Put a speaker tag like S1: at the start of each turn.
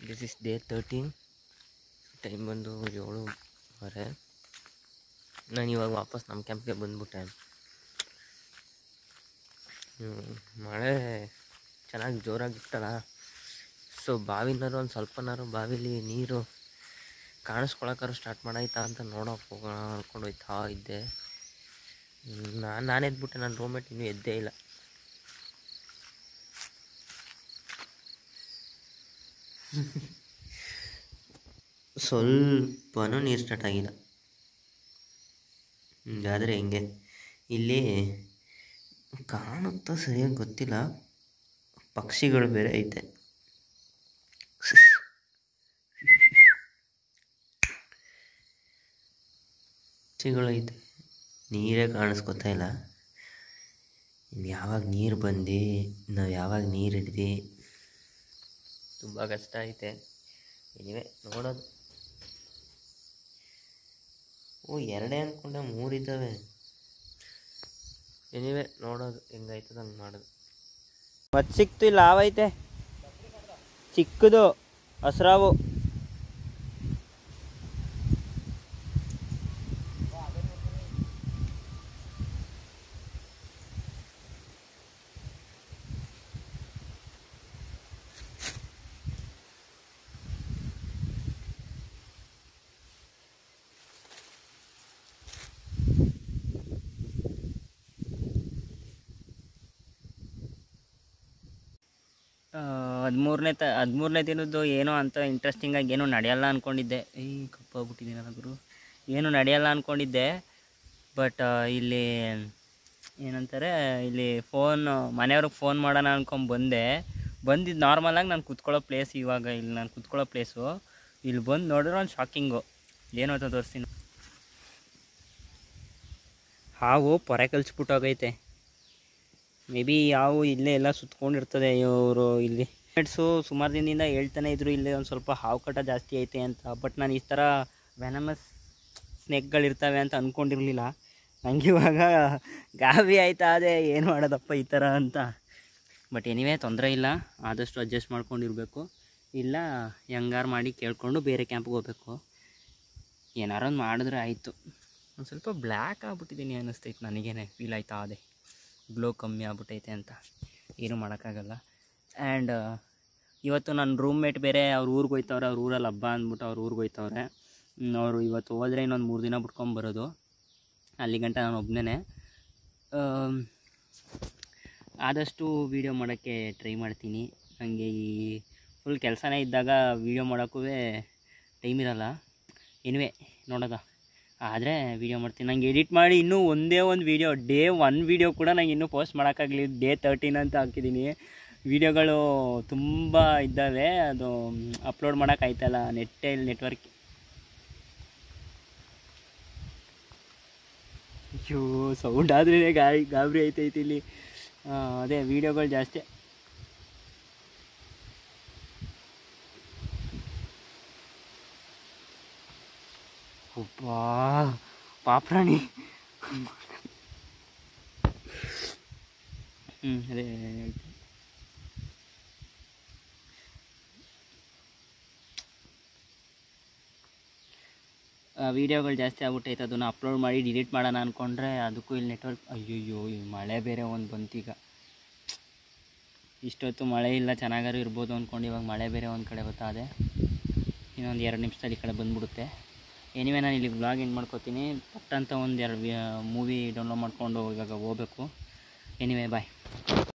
S1: This is day 13. Time ಬಂದು 7:30. ನಾನು ಇವಾಗ ವಾಪಸ್ ನಮ್ಮ ಕ್ಯಾಂಪ್ಗೆ ಬಂದ್ಬಿಟ್ಟೆ. ಮಳೆ ಚೆನ್ನಾಗಿ ಜೋರಾಗಿತ್ತಲ್ಲ, ಸೊ ಬಾವಿನಾರು ಒಂದು ಸ್ವಲ್ಪನಾರು ಬಾವಿಲಿ ನೀರು ಕಾಣಿಸ್ಕೊಳಕ್ಕಾರು ಸ್ಟಾರ್ಟ್ ಮಾಡಾಯ್ತಾ ಅಂತ ನೋಡೋಕೆ ಹೋಗೋಣ ಅಂದ್ಕೊಂಡು ಹೋಯ್ತಾ ಇದ್ದೆ. ನಾನು ಎದ್ಬಿಟ್ಟೆ, ನನ್ನ ರೂಮ್ಮೇಟ್ ಇನ್ನೂ ಎದ್ದೇ ಇಲ್ಲ. ಸ್ವಲ್ಪನೂ ನೀರು ಸ್ಟಾರ್ಟ್ ಆಗಿಲ್ಲ. ಆದರೆ ಹೆಂಗೆ ಇಲ್ಲಿ ಕಾಣುತ್ತಾ ಸರಿಯಾಗಿ ಗೊತ್ತಿಲ್ಲ, ಪಕ್ಷಿಗಳು ಬೇರೆ ಐತೆ. ಪಕ್ಷಿಗಳೈತೆ, ನೀರೇ ಕಾಣಿಸ್ಕೊತಾ ಇಲ್ಲ. ಇನ್ನು ಯಾವಾಗ ನೀರು ಬಂದು ನಾವು ಯಾವಾಗ ನೀರು ಹಿಡ್ದು ತುಂಬ ಕಷ್ಟ ಐತೆ. ಎನಿವೆ ನೋಡೋದು. ಎರಡೇ ಅಂದ್ಕೊಂಡೆ, 3 ಇದ್ದಾವೆ. ಎನಿವೆ ನೋಡೋದು ಹೆಂಗಾಯ್ತದ ಹಂಗೆ ಮಾಡೋದು. ಮತ್ತೆ ಸಿಕ್ತು, ಇಲ್ಲ ಆವೈತೆ ಚಿಕ್ಕದು ಹಸ್ರಾವು. ಹದಿಮೂರನೇ ದಿನದ್ದು ಏನೋ ಅಂತ ಇಂಟ್ರೆಸ್ಟಿಂಗಾಗಿ ಏನೂ ನಡೆಯಲ್ಲ ಅಂದ್ಕೊಂಡಿದ್ದೆ. ಕಪ್ಪಾಗ್ಬಿಟ್ಟಿದ್ದೀನಲ್ಲ ಗುರು, ಏನೂ ನಡೆಯಲ್ಲ ಅಂದ್ಕೊಂಡಿದ್ದೆ. ಬಟ್ ಇಲ್ಲಿ ಏನಂತಾರೆ, ಇಲ್ಲಿ ಮನೆಯವ್ರಿಗೆ ಫೋನ್ ಮಾಡೋಣ ಅಂದ್ಕೊಂಡು ಬಂದಿದ್ದು ನಾರ್ಮಲಾಗಿ ನಾನು ಕೂತ್ಕೊಳ್ಳೋ ಪ್ಲೇಸ್. ಇವಾಗ ಇಲ್ಲಿ ನಾನು ಕೂತ್ಕೊಳ್ಳೋ ಪ್ಲೇಸು, ಇಲ್ಲಿ ಬಂದು ನೋಡಿದ್ರೆ ಒಂದು ಶಾಕಿಂಗು. ಏನು ಅಂತ ತೋರಿಸ್ತೀನಿ. ಹಾವು ಪೊರೆ ಕಲಿಸ್ಬಿಟ್ಟೋಗೈತೆ. ಮೇ ಬಿ ಹಾವು ಇಲ್ಲೇ ಎಲ್ಲ ಸುತ್ಕೊಂಡಿರ್ತದೆ. ಇವರು ಇಲ್ಲಿ ಫ್ರೆಂಡ್ಸು ಸುಮಾರು ದಿನದಿಂದ ಹೇಳ್ತಾನೆ ಇದ್ರು ಇಲ್ಲೇ ಒಂದು ಸ್ವಲ್ಪ ಹಾವು ಕಟ ಜಾಸ್ತಿ ಐತೆ ಅಂತ. ಬಟ್ ನಾನು ಈ ಥರ ವೆನಮಸ್ ಸ್ನೇಕ್ಗಳಿರ್ತವೆ ಅಂತ ಅಂದ್ಕೊಂಡಿರಲಿಲ್ಲ. ನನಗೆ ಇವಾಗ ಗಾಬರಿ ಆಯ್ತಾ ಅದೇ ಏನು ಮಾಡೋದಪ್ಪ ಈ ಥರ ಅಂತ. ಬಟ್ ಎನಿವೇ ತೊಂದರೆ ಇಲ್ಲ, ಆದಷ್ಟು ಅಡ್ಜಸ್ಟ್ ಮಾಡ್ಕೊಂಡಿರಬೇಕು. ಇಲ್ಲ ಹೆಂಗಾರು ಮಾಡಿ ಕೇಳಿಕೊಂಡು ಬೇರೆ ಕ್ಯಾಂಪ್ಗೆ ಹೋಗ್ಬೇಕು. ಏನಾರು ಒಂದು ಮಾಡಿದ್ರೆ ಆಯಿತು. ಒಂದು ಸ್ವಲ್ಪ ಬ್ಲ್ಯಾಕ್ ಆಗ್ಬಿಟ್ಟಿದ್ದೀನಿ ಅನ್ನಿಸ್ತೈತೆ, ನನಗೇನೆ ಫೀಲ್ ಆಯ್ತಾ ಅದೇ ಗ್ಲೋ ಕಮ್ಮಿ ಆಗ್ಬಿಟ್ಟೈತೆ ಅಂತ. ಏನೂ ಮಾಡೋಕ್ಕಾಗಲ್ಲ. ಆ್ಯಂಡ್ ಇವತ್ತು ನನ್ನ ರೂಮ್ಮೇಟ್ ಬೇರೆ ಅವ್ರ ಊರಿಗೆ ಹೋಯ್ತವ್ರೆ. ಅವ್ರ ಊರಲ್ಲಿ ಹಬ್ಬ ಅಂದ್ಬಿಟ್ಟು ಅವ್ರ ಊರಿಗೆ ಹೋಯ್ತವ್ರೆ. ಅವರು ಇವತ್ತು ಹೋದರೆ ಇನ್ನೊಂದು 3 ದಿನ ಬಿಟ್ಕೊಂಬರೋದು. ಅಲ್ಲಿ ಗಂಟ ನಾನು ಒಬ್ಬನೇ. ಆದಷ್ಟು ವೀಡಿಯೋ ಮಾಡೋಕ್ಕೆ ಟ್ರೈ ಮಾಡ್ತೀನಿ. ನನಗೆ ಈ ಫುಲ್ ಕೆಲಸನೇ ಇದ್ದಾಗ ವೀಡಿಯೋ ಮಾಡೋಕ್ಕೂ ಟೈಮ್ ಇರೋಲ್ಲ. ಎನಿವೆ ನೋಡೋದ ಆದರೆ ವೀಡಿಯೋ ಮಾಡ್ತೀನಿ. ನಂಗೆ ಎಡಿಟ್ ಮಾಡಿ ಇನ್ನೂ ಒಂದೇ ಒಂದು ವೀಡಿಯೋ, ಡೇ 1 ವೀಡಿಯೋ ಕೂಡ ನಂಗೆ ಇನ್ನೂ ಪೋಸ್ಟ್ ಮಾಡೋಕ್ಕಾಗಲಿ. ಡೇ 13 ಅಂತ ಹಾಕಿದ್ದೀನಿ. ವೀಡಿಯೋಗಳು ತುಂಬ ಇದ್ದಾವೆ, ಅದು ಅಪ್ಲೋಡ್ ಮಾಡೋಕ್ಕಾಯ್ತಲ್ಲ, ನೆಟ್ವರ್ಕ್. ಅಯ್ಯೋ ಸೌಂಡ್ ಆದ್ರೇ ಗಾಬರಿ ಐತೈತಿ ಇಲ್ಲಿ. ಅದೇ ವೀಡಿಯೋಗಳು ಜಾಸ್ತಿ. ಒಬ್ಬ ಪಾಪ್ರಾಣಿ. ಅದೇ ವೀಡಿಯೋಗಳು ಜಾಸ್ತಿ ಆಗ್ಬಿಟ್ಟೈತೆ. ಅದನ್ನು ಅಪ್ಲೋಡ್ ಮಾಡಿ ಡಿಲೀಟ್ ಮಾಡೋಣ ಅಂದ್ಕೊಂಡ್ರೆ ಅದಕ್ಕೂ ಇಲ್ಲಿ ನೆಟ್ವರ್ಕ್. ಅಯ್ಯಯ್ಯೋ ಈ ಮಳೆ ಬೇರೆ ಒಂದು ಬಂತೀಗ. ಇಷ್ಟೊತ್ತು ಮಳೆ ಇಲ್ಲ, ಚೆನ್ನಾಗಾರು ಇರ್ಬೋದು ಅಂದ್ಕೊಂಡು ಇವಾಗ ಮಳೆ ಬೇರೆ ಒಂದು ಕಡೆ ಗೊತ್ತಾದೆ. ಇನ್ನೊಂದು 2 ನಿಮಿಷದಲ್ಲಿ ಈ ಕಡೆ ಬಂದ್ಬಿಡುತ್ತೆ. ಎನಿವೆ ನಾನು ಇಲ್ಲಿ ವ್ಲಾಗ್ ಎಂಡ್ ಮಾಡ್ಕೋತೀನಿ. ಪಟ್ಟಂತ ಒಂದು 2 ಮೂವಿ ಡೌನ್ಲೋಡ್ ಮಾಡಿಕೊಂಡು ಇವಾಗ ಹೋಗ್ಬೇಕು. ಎನಿವೆ ಬಾಯ್.